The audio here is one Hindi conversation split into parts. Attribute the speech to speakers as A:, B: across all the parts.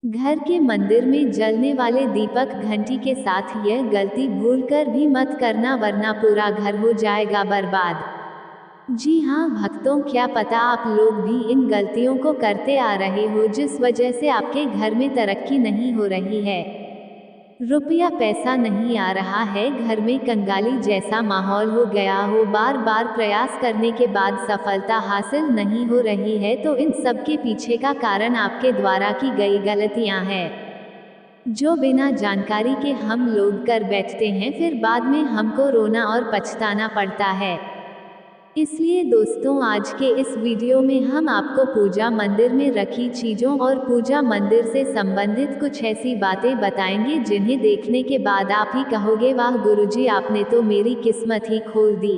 A: घर के मंदिर में जलने वाले दीपक घंटी के साथ यह गलती भूलकर भी मत करना, वरना पूरा घर हो जाएगा बर्बाद। जी हाँ भक्तों, क्या पता आप लोग भी इन गलतियों को करते आ रहे हो जिस वजह से आपके घर में तरक्की नहीं हो रही है, रुपया पैसा नहीं आ रहा है, घर में कंगाली जैसा माहौल हो गया हो, बार बार प्रयास करने के बाद सफलता हासिल नहीं हो रही है, तो इन सब के पीछे का कारण आपके द्वारा की गई गलतियां हैं, जो बिना जानकारी के हम लोग कर बैठते हैं, फिर बाद में हमको रोना और पछताना पड़ता है। इसलिए दोस्तों, आज के इस वीडियो में हम आपको पूजा मंदिर में रखी चीजों और पूजा मंदिर से संबंधित कुछ ऐसी बातें बताएंगे जिन्हें देखने के बाद आप ही कहोगे, वाह गुरुजी, आपने तो मेरी किस्मत ही खोल दी।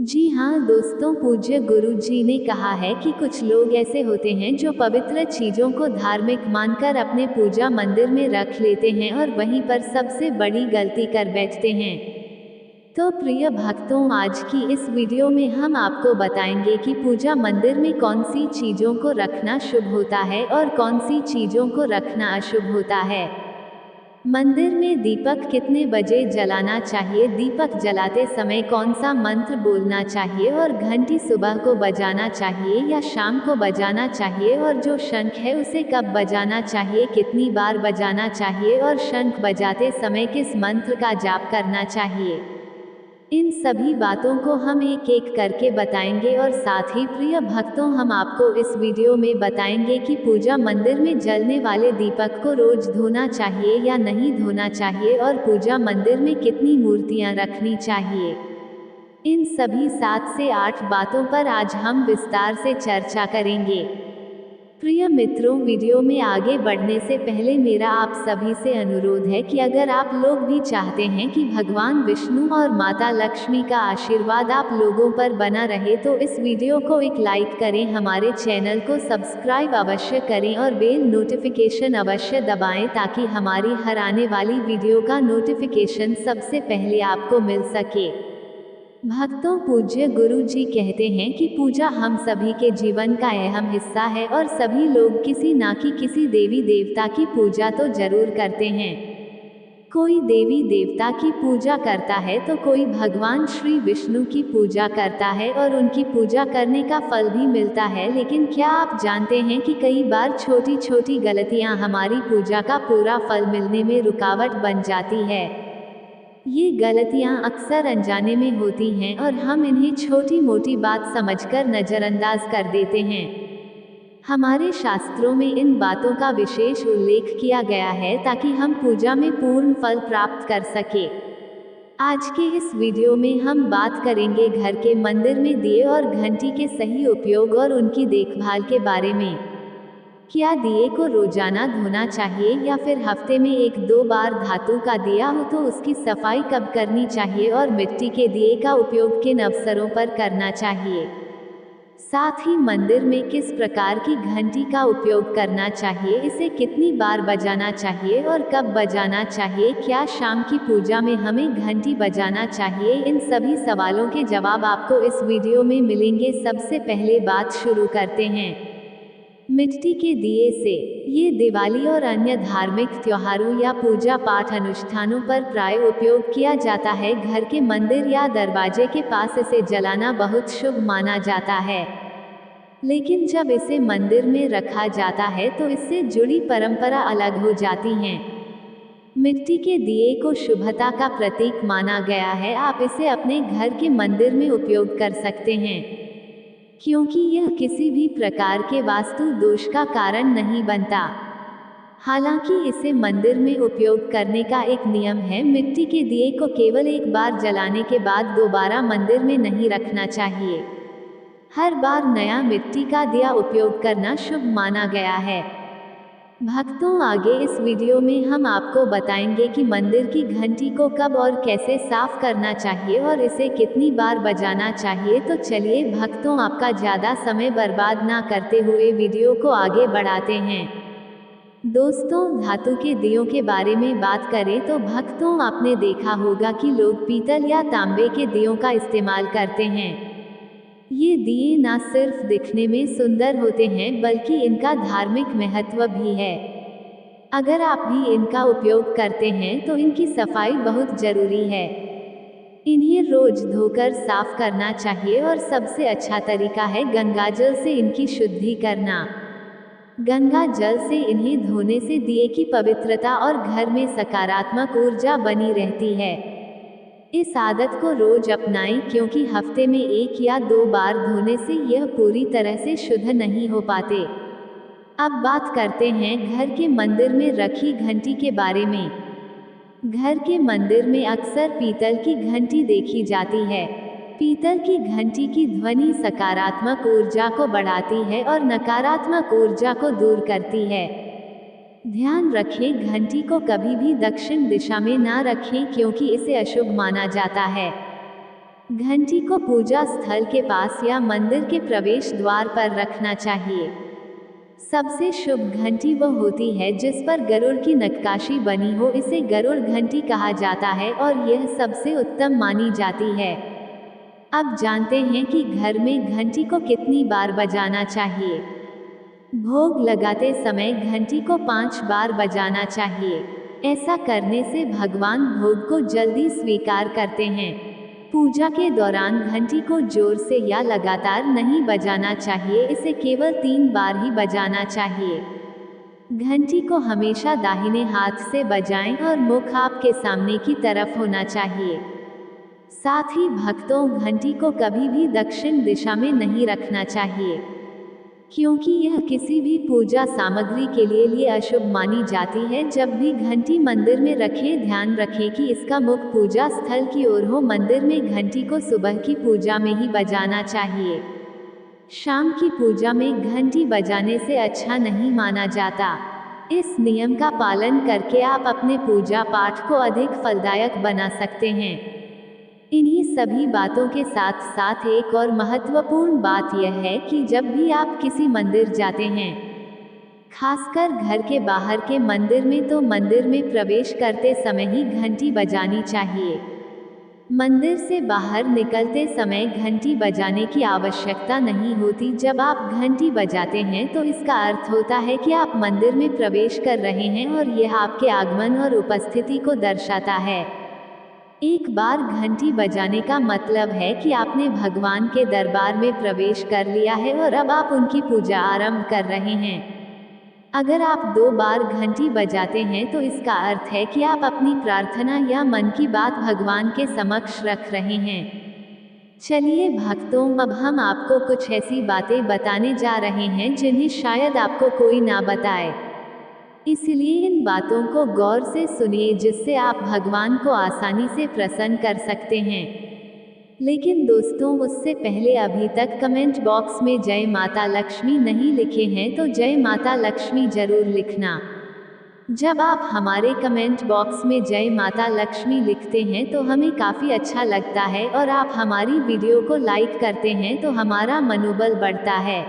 A: जी हाँ दोस्तों, पूज्य गुरुजी ने कहा है कि कुछ लोग ऐसे होते हैं जो पवित्र चीजों को धार्मिक मानकर अपने पूजा मंदिर में रख लेते हैं और वहीं पर सबसे बड़ी गलती कर बैठते हैं। तो प्रिय भक्तों, आज की इस वीडियो में हम आपको बताएंगे कि पूजा मंदिर में कौन सी चीजों को रखना शुभ होता है और कौन सी चीजों को रखना अशुभ होता है। मंदिर में दीपक कितने बजे जलाना चाहिए, दीपक जलाते समय कौन सा मंत्र बोलना चाहिए और घंटी सुबह को बजाना चाहिए या शाम को बजाना चाहिए, और जो शंख है उसे कब बजाना चाहिए, कितनी बार बजाना चाहिए और शंख बजाते समय किस मंत्र का जाप करना चाहिए, इन सभी बातों को हम एक एक करके बताएंगे। और साथ ही प्रिय भक्तों, हम आपको इस वीडियो में बताएंगे कि पूजा मंदिर में जलने वाले दीपक को रोज धोना चाहिए या नहीं धोना चाहिए, और पूजा मंदिर में कितनी मूर्तियां रखनी चाहिए। इन सभी 7 से 8 बातों पर आज हम विस्तार से चर्चा करेंगे। प्रिय मित्रों, वीडियो में आगे बढ़ने से पहले मेरा आप सभी से अनुरोध है कि अगर आप लोग भी चाहते हैं कि भगवान विष्णु और माता लक्ष्मी का आशीर्वाद आप लोगों पर बना रहे, तो इस वीडियो को एक लाइक करें, हमारे चैनल को सब्सक्राइब अवश्य करें और बेल नोटिफिकेशन अवश्य दबाएं, ताकि हमारी हर आने वाली वीडियो का नोटिफिकेशन सबसे पहले आपको मिल सके। भक्तों, पूज्य गुरु जी कहते हैं कि पूजा हम सभी के जीवन का अहम हिस्सा है और सभी लोग किसी ना किसी देवी देवता की पूजा तो जरूर करते हैं। कोई देवी देवता की पूजा करता है तो कोई भगवान श्री विष्णु की पूजा करता है और उनकी पूजा करने का फल भी मिलता है। लेकिन क्या आप जानते हैं कि कई बार छोटी छोटी गलतियां हमारी पूजा का पूरा फल मिलने में रुकावट बन जाती है। ये गलतियां अक्सर अनजाने में होती हैं और हम इन्हें छोटी मोटी बात समझकर नजरअंदाज कर देते हैं। हमारे शास्त्रों में इन बातों का विशेष उल्लेख किया गया है ताकि हम पूजा में पूर्ण फल प्राप्त कर सके। आज के इस वीडियो में हम बात करेंगे घर के मंदिर में दिए और घंटी के सही उपयोग और उनकी देखभाल के बारे में। क्या दिए को रोजाना धोना चाहिए या फिर हफ्ते में 1-2 बार, धातु का दिया हो तो उसकी सफाई कब करनी चाहिए और मिट्टी के दिए का उपयोग किन अवसरों पर करना चाहिए। साथ ही मंदिर में किस प्रकार की घंटी का उपयोग करना चाहिए, इसे कितनी बार बजाना चाहिए और कब बजाना चाहिए, क्या शाम की पूजा में हमें घंटी बजाना चाहिए, इन सभी सवालों के जवाब आपको इस वीडियो में मिलेंगे। सबसे पहले बात शुरू करते हैं मिट्टी के दिए से। ये दिवाली और अन्य धार्मिक त्योहारों या पूजा पाठ अनुष्ठानों पर प्राय उपयोग किया जाता है। घर के मंदिर या दरवाजे के पास इसे जलाना बहुत शुभ माना जाता है, लेकिन जब इसे मंदिर में रखा जाता है तो इससे जुड़ी परंपरा अलग हो जाती हैं। मिट्टी के दिए को शुभता का प्रतीक माना गया है। आप इसे अपने घर के मंदिर में उपयोग कर सकते हैं, क्योंकि यह किसी भी प्रकार के वास्तु दोष का कारण नहीं बनता। हालांकि इसे मंदिर में उपयोग करने का एक नियम है, मिट्टी के दिए को केवल एक बार जलाने के बाद दोबारा मंदिर में नहीं रखना चाहिए। हर बार नया मिट्टी का दिया उपयोग करना शुभ माना गया है। भक्तों, आगे इस वीडियो में हम आपको बताएंगे कि मंदिर की घंटी को कब और कैसे साफ करना चाहिए और इसे कितनी बार बजाना चाहिए। तो चलिए भक्तों, आपका ज़्यादा समय बर्बाद ना करते हुए वीडियो को आगे बढ़ाते हैं। दोस्तों, धातु के दियों के बारे में बात करें तो भक्तों, आपने देखा होगा कि लोग पीतल या तांबे के दियों का इस्तेमाल करते हैं। ये दिए न सिर्फ दिखने में सुंदर होते हैं बल्कि इनका धार्मिक महत्व भी है। अगर आप भी इनका उपयोग करते हैं तो इनकी सफाई बहुत जरूरी है। इन्हें रोज धोकर साफ करना चाहिए और सबसे अच्छा तरीका है गंगाजल से इनकी शुद्धि करना। गंगा जल से इन्हें धोने से दिए की पवित्रता और घर में सकारात्मक ऊर्जा बनी रहती है। इस आदत को रोज अपनाएं क्योंकि हफ्ते में 1 या 2 बार धोने से यह पूरी तरह से शुद्ध नहीं हो पाते। अब बात करते हैं घर के मंदिर में रखी घंटी के बारे में। घर के मंदिर में अक्सर पीतल की घंटी देखी जाती है। पीतल की घंटी की ध्वनि सकारात्मक ऊर्जा को बढ़ाती है और नकारात्मक ऊर्जा को दूर करती है। ध्यान रखें, घंटी को कभी भी दक्षिण दिशा में ना रखें क्योंकि इसे अशुभ माना जाता है। घंटी को पूजा स्थल के पास या मंदिर के प्रवेश द्वार पर रखना चाहिए। सबसे शुभ घंटी वह होती है जिस पर गरुड़ की नक्काशी बनी हो, इसे गरुड़ घंटी कहा जाता है और यह सबसे उत्तम मानी जाती है। अब जानते हैं कि घर में घंटी को कितनी बार बजाना चाहिए। भोग लगाते समय घंटी को 5 बार बजाना चाहिए। ऐसा करने से भगवान भोग को जल्दी स्वीकार करते हैं। पूजा के दौरान घंटी को जोर से या लगातार नहीं बजाना चाहिए, इसे केवल 3 बार ही बजाना चाहिए। घंटी को हमेशा दाहिने हाथ से बजाएं और मुख आपके सामने की तरफ होना चाहिए। साथ ही भक्तों, घंटी को कभी भी दक्षिण दिशा में नहीं रखना चाहिए क्योंकि यह किसी भी पूजा सामग्री के लिए अशुभ मानी जाती है। जब भी घंटी मंदिर में रखें, ध्यान रखें कि इसका मुख पूजा स्थल की ओर हो। मंदिर में घंटी को सुबह की पूजा में ही बजाना चाहिए। शाम की पूजा में घंटी बजाने से अच्छा नहीं माना जाता। इस नियम का पालन करके आप अपने पूजा पाठ को अधिक फलदायक बना सकते हैं। इन्हीं सभी बातों के साथ साथ एक और महत्वपूर्ण बात यह है कि जब भी आप किसी मंदिर जाते हैं, खासकर घर के बाहर के मंदिर में, तो मंदिर में प्रवेश करते समय ही घंटी बजानी चाहिए। मंदिर से बाहर निकलते समय घंटी बजाने की आवश्यकता नहीं होती। जब आप घंटी बजाते हैं तो इसका अर्थ होता है कि आप मंदिर में प्रवेश कर रहे हैं और यह आपके आगमन और उपस्थिति को दर्शाता है। एक बार घंटी बजाने का मतलब है कि आपने भगवान के दरबार में प्रवेश कर लिया है और अब आप उनकी पूजा आरंभ कर रहे हैं। अगर आप 2 बार घंटी बजाते हैं तो इसका अर्थ है कि आप अपनी प्रार्थना या मन की बात भगवान के समक्ष रख रहे हैं। चलिए भक्तों, अब हम आपको कुछ ऐसी बातें बताने जा रहे हैं जिन्हें शायद आपको कोई ना बताए। इसलिए इन बातों को गौर से सुनिए जिससे आप भगवान को आसानी से प्रसन्न कर सकते हैं। लेकिन दोस्तों, उससे पहले अभी तक कमेंट बॉक्स में जय माता लक्ष्मी नहीं लिखे हैं तो जय माता लक्ष्मी जरूर लिखना। जब आप हमारे कमेंट बॉक्स में जय माता लक्ष्मी लिखते हैं तो हमें काफ़ी अच्छा लगता है और आप हमारी वीडियो को लाइक करते हैं तो हमारा मनोबल बढ़ता है,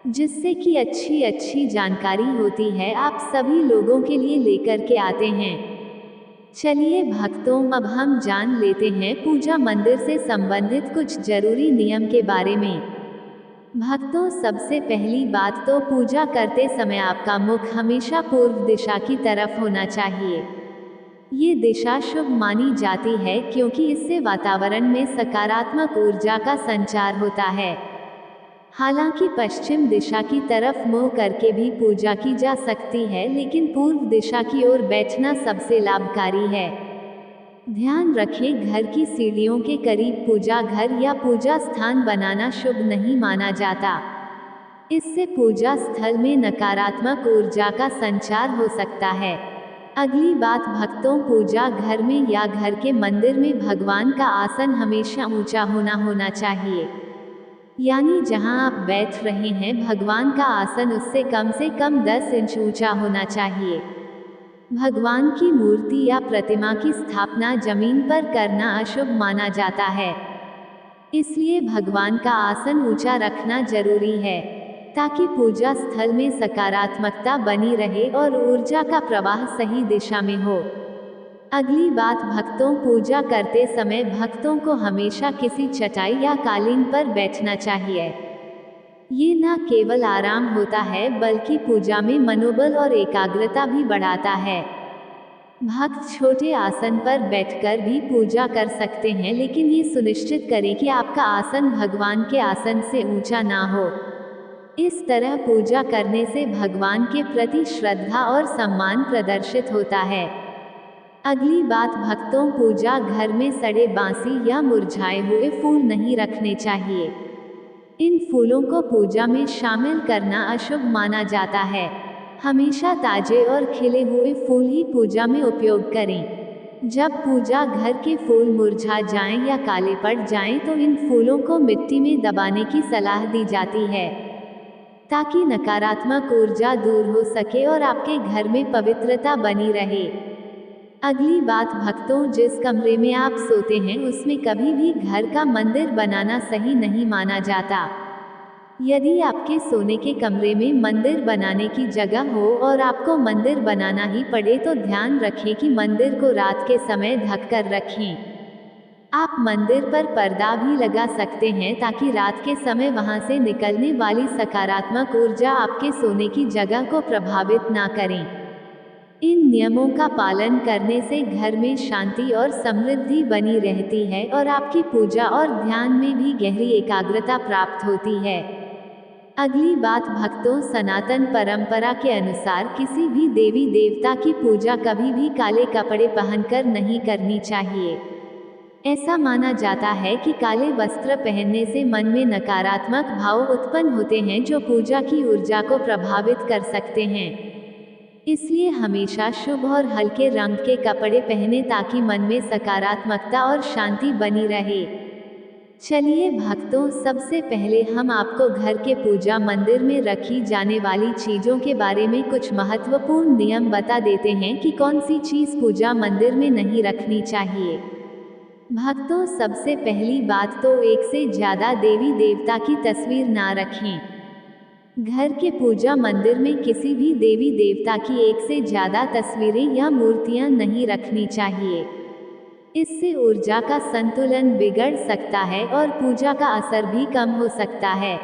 A: जिससे कि अच्छी जानकारी होती है आप सभी लोगों के लिए लेकर के आते हैं। चलिए भक्तों, अब हम जान लेते हैं पूजा मंदिर से संबंधित कुछ जरूरी नियम के बारे में। भक्तों, सबसे पहली बात तो पूजा करते समय आपका मुख हमेशा पूर्व दिशा की तरफ होना चाहिए। ये दिशा शुभ मानी जाती है क्योंकि इससे वातावरण में सकारात्मक ऊर्जा का संचार होता है। हालांकि पश्चिम दिशा की तरफ मुंह करके भी पूजा की जा सकती है, लेकिन पूर्व दिशा की ओर बैठना सबसे लाभकारी है। ध्यान रखें, घर की सीढ़ियों के करीब पूजा घर या पूजा स्थान बनाना शुभ नहीं माना जाता। इससे पूजा स्थल में नकारात्मक ऊर्जा का संचार हो सकता है। अगली बात भक्तों, पूजा घर में या घर के मंदिर में भगवान का आसन हमेशा ऊंचा होना चाहिए। यानी जहां आप बैठ रहे हैं, भगवान का आसन उससे कम 10 इंच ऊंचा होना चाहिए। भगवान की मूर्ति या प्रतिमा की स्थापना जमीन पर करना अशुभ माना जाता है। इसलिए भगवान का आसन ऊंचा रखना जरूरी है ताकि पूजा स्थल में सकारात्मकता बनी रहे और ऊर्जा का प्रवाह सही दिशा में हो। अगली बात भक्तों, पूजा करते समय भक्तों को हमेशा किसी चटाई या कालीन पर बैठना चाहिए। ये न केवल आराम होता है बल्कि पूजा में मनोबल और एकाग्रता भी बढ़ाता है। भक्त छोटे आसन पर बैठकर भी पूजा कर सकते हैं, लेकिन ये सुनिश्चित करें कि आपका आसन भगवान के आसन से ऊंचा ना हो। इस तरह पूजा करने से भगवान के प्रति श्रद्धा और सम्मान प्रदर्शित होता है। अगली बात, भक्तों पूजा घर में सड़े बांसी या मुरझाए हुए फूल नहीं रखने चाहिए। इन फूलों को पूजा में शामिल करना अशुभ माना जाता है। हमेशा ताजे और खिले हुए फूल ही पूजा में उपयोग करें। जब पूजा घर के फूल मुरझा जाएं या काले पड़ जाएं तो इन फूलों को मिट्टी में दबाने की सलाह दी जाती है, ताकि नकारात्मक ऊर्जा दूर हो सके और आपके घर में पवित्रता बनी रहे। अगली बात, भक्तों जिस कमरे में आप सोते हैं उसमें कभी भी घर का मंदिर बनाना सही नहीं माना जाता। यदि आपके सोने के कमरे में मंदिर बनाने की जगह हो और आपको मंदिर बनाना ही पड़े तो ध्यान रखें कि मंदिर को रात के समय ढक कर रखें। आप मंदिर पर पर्दा भी लगा सकते हैं ताकि रात के समय वहां से निकलने वाली सकारात्मक ऊर्जा आपके सोने की जगह को प्रभावित ना करें। इन नियमों का पालन करने से घर में शांति और समृद्धि बनी रहती है और आपकी पूजा और ध्यान में भी गहरी एकाग्रता प्राप्त होती है। अगली बात, भक्तों सनातन परंपरा के अनुसार किसी भी देवी देवता की पूजा कभी भी काले कपड़े पहनकर नहीं करनी चाहिए। ऐसा माना जाता है कि काले वस्त्र पहनने से मन में नकारात्मक भाव उत्पन्न होते हैं जो पूजा की ऊर्जा को प्रभावित कर सकते हैं। इसलिए हमेशा शुभ और हल्के रंग के कपड़े पहने ताकि मन में सकारात्मकता और शांति बनी रहे। चलिए भक्तों, सबसे पहले हम आपको घर के पूजा मंदिर में रखी जाने वाली चीजों के बारे में कुछ महत्वपूर्ण नियम बता देते हैं कि कौन सी चीज पूजा मंदिर में नहीं रखनी चाहिए। भक्तों, सबसे पहली बात तो एक से ज्यादा देवी देवता की तस्वीर ना रखें। घर के पूजा मंदिर में किसी भी देवी देवता की एक से ज्यादा तस्वीरें या मूर्तियां नहीं रखनी चाहिए। इससे ऊर्जा का संतुलन बिगड़ सकता है और पूजा का असर भी कम हो सकता है।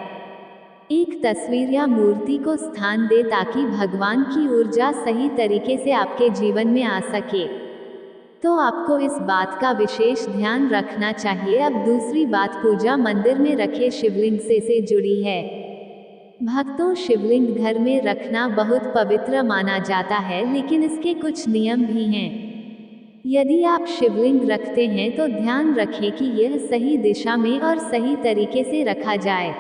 A: एक तस्वीर या मूर्ति को स्थान दे ताकि भगवान की ऊर्जा सही तरीके से आपके जीवन में आ सके। तो आपको इस बात का विशेष ध्यान रखना चाहिए। अब दूसरी बात, पूजा मंदिर में रखे शिवलिंग से जुड़ी है। भक्तों, शिवलिंग घर में रखना बहुत पवित्र माना जाता है, लेकिन इसके कुछ नियम भी हैं। यदि आप शिवलिंग रखते हैं तो ध्यान रखें कि यह सही दिशा में और सही तरीके से रखा जाए।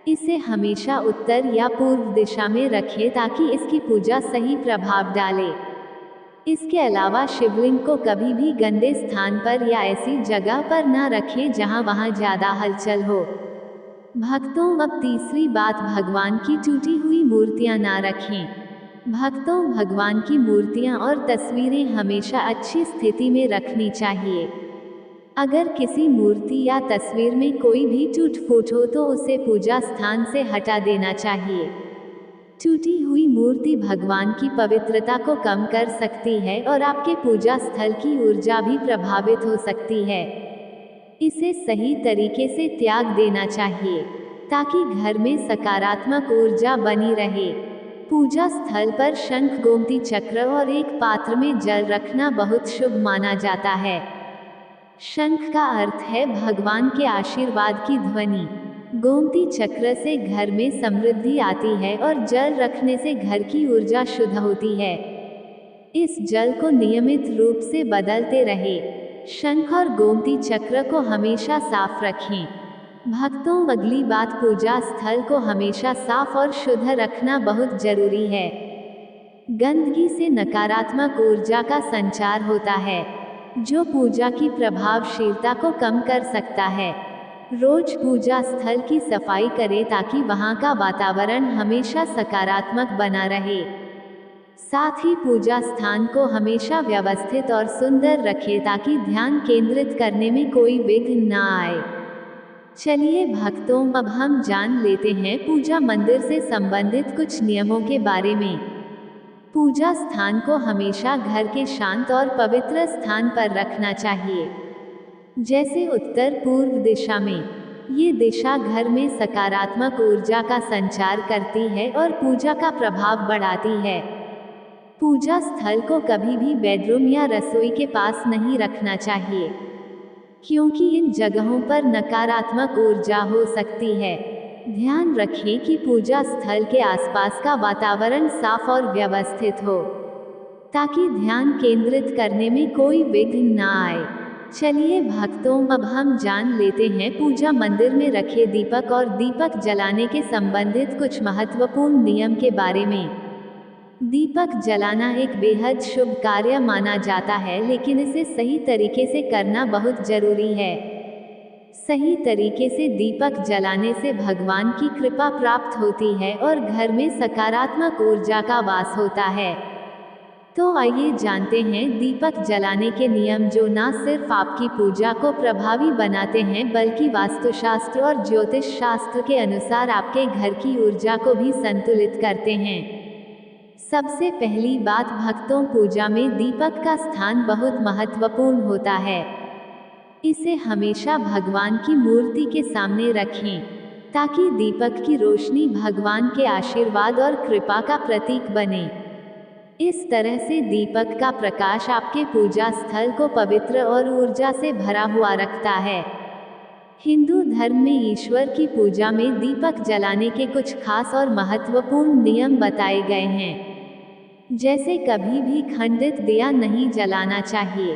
A: इसे हमेशा उत्तर या पूर्व दिशा में रखें ताकि इसकी पूजा सही प्रभाव डाले। इसके अलावा शिवलिंग को कभी भी गंदे स्थान पर या ऐसी जगह पर न रखें जहां वहां ज्यादा हलचल हो। भक्तों, अब तीसरी बात, भगवान की टूटी हुई मूर्तियां ना रखें। भक्तों, भगवान की मूर्तियां और तस्वीरें हमेशा अच्छी स्थिति में रखनी चाहिए। अगर किसी मूर्ति या तस्वीर में कोई भी टूट फूट हो तो उसे पूजा स्थान से हटा देना चाहिए। टूटी हुई मूर्ति भगवान की पवित्रता को कम कर सकती है और आपके पूजा स्थल की ऊर्जा भी प्रभावित हो सकती है। इसे सही तरीके से त्याग देना चाहिए ताकि घर में सकारात्मक ऊर्जा बनी रहे। पूजा स्थल पर शंख, गोमती चक्र और एक पात्र में जल रखना बहुत शुभ माना जाता है। शंख का अर्थ है भगवान के आशीर्वाद की ध्वनि। गोमती चक्र से घर में समृद्धि आती है और जल रखने से घर की ऊर्जा शुद्ध होती है। इस जल को नियमित रूप से बदलते रहे। शंख और गोमती चक्र को हमेशा साफ रखें। भक्तों, अगली बात, पूजा स्थल को हमेशा साफ और शुद्ध रखना बहुत जरूरी है। गंदगी से नकारात्मक ऊर्जा का संचार होता है, जो पूजा की प्रभावशीलता को कम कर सकता है। रोज पूजा स्थल की सफाई करें ताकि वहां का वातावरण हमेशा सकारात्मक बना रहे। साथ ही पूजा स्थान को हमेशा व्यवस्थित और सुंदर रखें ताकि ध्यान केंद्रित करने में कोई विघ्न न आए। चलिए भक्तों, अब हम जान लेते हैं पूजा मंदिर से संबंधित कुछ नियमों के बारे में। पूजा स्थान को हमेशा घर के शांत और पवित्र स्थान पर रखना चाहिए, जैसे उत्तर पूर्व दिशा में। ये दिशा घर में सकारात्मक ऊर्जा का संचार करती है और पूजा का प्रभाव बढ़ाती है। पूजा स्थल को कभी भी बेडरूम या रसोई के पास नहीं रखना चाहिए, क्योंकि इन जगहों पर नकारात्मक ऊर्जा हो सकती है। ध्यान रखें कि पूजा स्थल के आसपास का वातावरण साफ और व्यवस्थित हो, ताकि ध्यान केंद्रित करने में कोई विघ्न न आए। चलिए भक्तों, अब हम जान लेते हैं पूजा मंदिर में रखे दीपक और दीपक जलाने के संबंधित कुछ महत्वपूर्ण नियम के बारे में। दीपक जलाना एक बेहद शुभ कार्य माना जाता है, लेकिन इसे सही तरीके से करना बहुत जरूरी है। सही तरीके से दीपक जलाने से भगवान की कृपा प्राप्त होती है और घर में सकारात्मक ऊर्जा का वास होता है। तो आइए जानते हैं दीपक जलाने के नियम, जो न सिर्फ आपकी पूजा को प्रभावी बनाते हैं, बल्कि वास्तुशास्त्र और ज्योतिष शास्त्र के अनुसार आपके घर की ऊर्जा को भी संतुलित करते हैं। सबसे पहली बात भक्तों, पूजा में दीपक का स्थान बहुत महत्वपूर्ण होता है। इसे हमेशा भगवान की मूर्ति के सामने रखें, ताकि दीपक की रोशनी भगवान के आशीर्वाद और कृपा का प्रतीक बने। इस तरह से दीपक का प्रकाश आपके पूजा स्थल को पवित्र और ऊर्जा से भरा हुआ रखता है। हिंदू धर्म में ईश्वर की पूजा में दीपक जलाने के कुछ खास और महत्वपूर्ण नियम बताए गए हैं। जैसे कभी भी खंडित दिया नहीं जलाना चाहिए,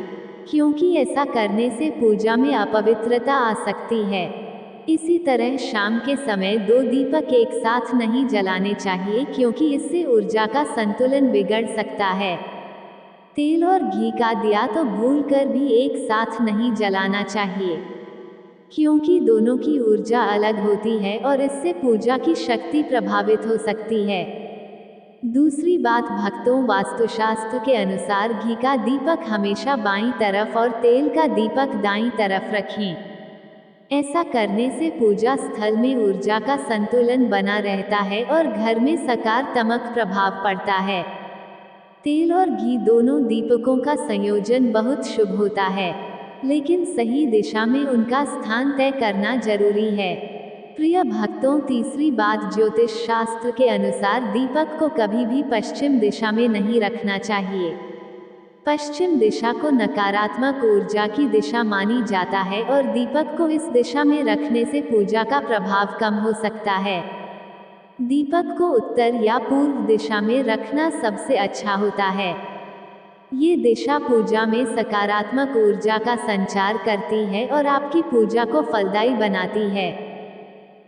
A: क्योंकि ऐसा करने से पूजा में अपवित्रता आ सकती है। इसी तरह शाम के समय 2 दीपक एक साथ नहीं जलाने चाहिए, क्योंकि इससे ऊर्जा का संतुलन बिगड़ सकता है। तेल और घी का दिया तो भूलकर भी एक साथ नहीं जलाना चाहिए, क्योंकि दोनों की ऊर्जा अलग होती है और इससे पूजा की शक्ति प्रभावित हो सकती है। दूसरी बात भक्तों, वास्तुशास्त्र के अनुसार घी का दीपक हमेशा बाईं तरफ और तेल का दीपक दाईं तरफ रखें। ऐसा करने से पूजा स्थल में ऊर्जा का संतुलन बना रहता है और घर में सकारात्मक प्रभाव पड़ता है। तेल और घी दोनों दीपकों का संयोजन बहुत शुभ होता है, लेकिन सही दिशा में उनका स्थान तय करना जरूरी है। प्रिय भक्तों, तीसरी बात, ज्योतिष शास्त्र के अनुसार दीपक को कभी भी पश्चिम दिशा में नहीं रखना चाहिए। पश्चिम दिशा को नकारात्मक ऊर्जा की दिशा मानी जाता है और दीपक को इस दिशा में रखने से पूजा का प्रभाव कम हो सकता है। दीपक को उत्तर या पूर्व दिशा में रखना सबसे अच्छा होता है। ये दिशा पूजा में सकारात्मक ऊर्जा का संचार करती है और आपकी पूजा को फलदायी बनाती है।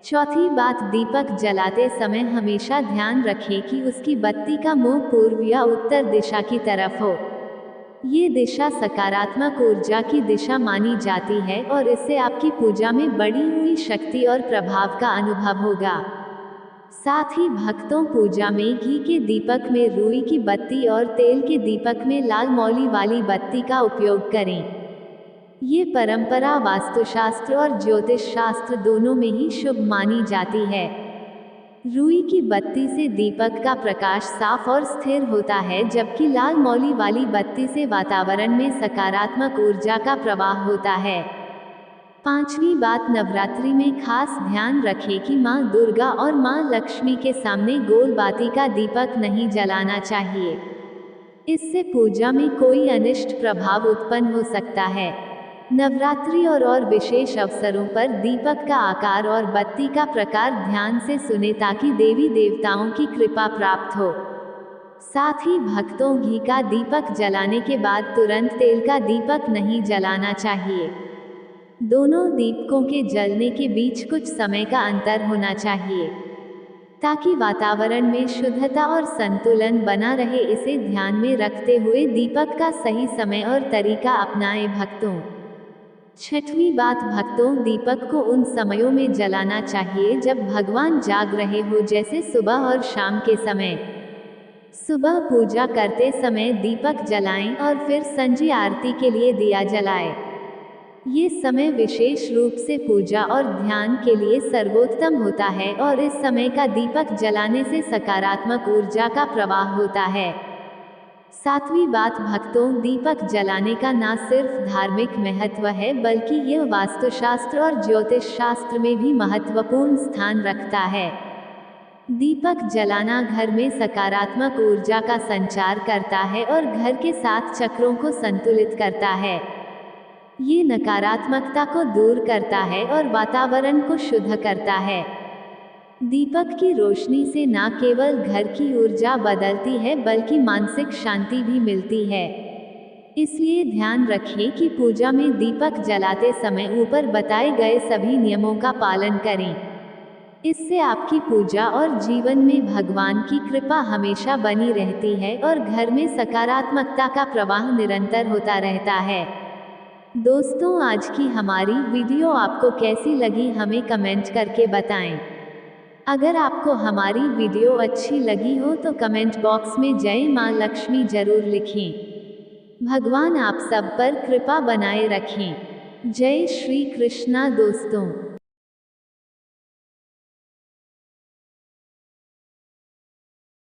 A: चौथी बात, दीपक जलाते समय हमेशा ध्यान रखें कि उसकी बत्ती का मुंह पूर्व या उत्तर दिशा की तरफ हो। ये दिशा सकारात्मक ऊर्जा की दिशा मानी जाती है और इससे आपकी पूजा में बढ़ी हुई शक्ति और प्रभाव का अनुभव होगा। साथ ही भक्तों, पूजा में घी के दीपक में रुई की बत्ती और तेल के दीपक में लाल मौली वाली बत्ती का उपयोग करें। ये परंपरा वास्तुशास्त्र और ज्योतिष शास्त्र दोनों में ही शुभ मानी जाती है। रुई की बत्ती से दीपक का प्रकाश साफ और स्थिर होता है, जबकि लाल मौली वाली बत्ती से वातावरण में सकारात्मक ऊर्जा का प्रवाह होता है। पांचवी बात, नवरात्रि में खास ध्यान रखें कि माँ दुर्गा और माँ लक्ष्मी के सामने गोल बाती का दीपक नहीं जलाना चाहिए। इससे पूजा में कोई अनिष्ट प्रभाव उत्पन्न हो सकता है। नवरात्रि और विशेष अवसरों पर दीपक का आकार और बत्ती का प्रकार ध्यान से सुने, ताकि देवी देवताओं की कृपा प्राप्त हो। साथ ही भक्तों, घी का दीपक जलाने के बाद तुरंत तेल का दीपक नहीं जलाना चाहिए। दोनों दीपकों के जलने के बीच कुछ समय का अंतर होना चाहिए, ताकि वातावरण में शुद्धता और संतुलन बना रहे। इसे ध्यान में रखते हुए दीपक का सही समय और तरीका अपनाएं भक्तों। छठवीं बात भक्तों, दीपक को उन समयों में जलाना चाहिए जब भगवान जाग रहे हो, जैसे सुबह और शाम के समय। सुबह पूजा करते समय दीपक जलाएं और फिर संध्या आरती के लिए दिया जलाएं। ये समय विशेष रूप से पूजा और ध्यान के लिए सर्वोत्तम होता है और इस समय का दीपक जलाने से सकारात्मक ऊर्जा का प्रवाह होता है। सातवीं बात भक्तों, दीपक जलाने का न सिर्फ धार्मिक महत्व है बल्कि यह वास्तुशास्त्र और ज्योतिष शास्त्र में भी महत्वपूर्ण स्थान रखता है। दीपक जलाना घर में सकारात्मक ऊर्जा का संचार करता है और घर के सात चक्रों को संतुलित करता है। ये नकारात्मकता को दूर करता है और वातावरण को शुद्ध करता है। दीपक की रोशनी से न केवल घर की ऊर्जा बदलती है बल्कि मानसिक शांति भी मिलती है। इसलिए ध्यान रखें कि पूजा में दीपक जलाते समय ऊपर बताए गए सभी नियमों का पालन करें। इससे आपकी पूजा और जीवन में भगवान की कृपा हमेशा बनी रहती है और घर में सकारात्मकता का प्रवाह निरंतर होता रहता है। दोस्तों, आज की हमारी वीडियो आपको कैसी लगी हमें कमेंट करके बताएं। अगर आपको हमारी वीडियो अच्छी लगी हो तो कमेंट बॉक्स में जय मां लक्ष्मी जरूर लिखें। भगवान आप सब पर कृपा बनाए रखें। जय श्री कृष्णा दोस्तों।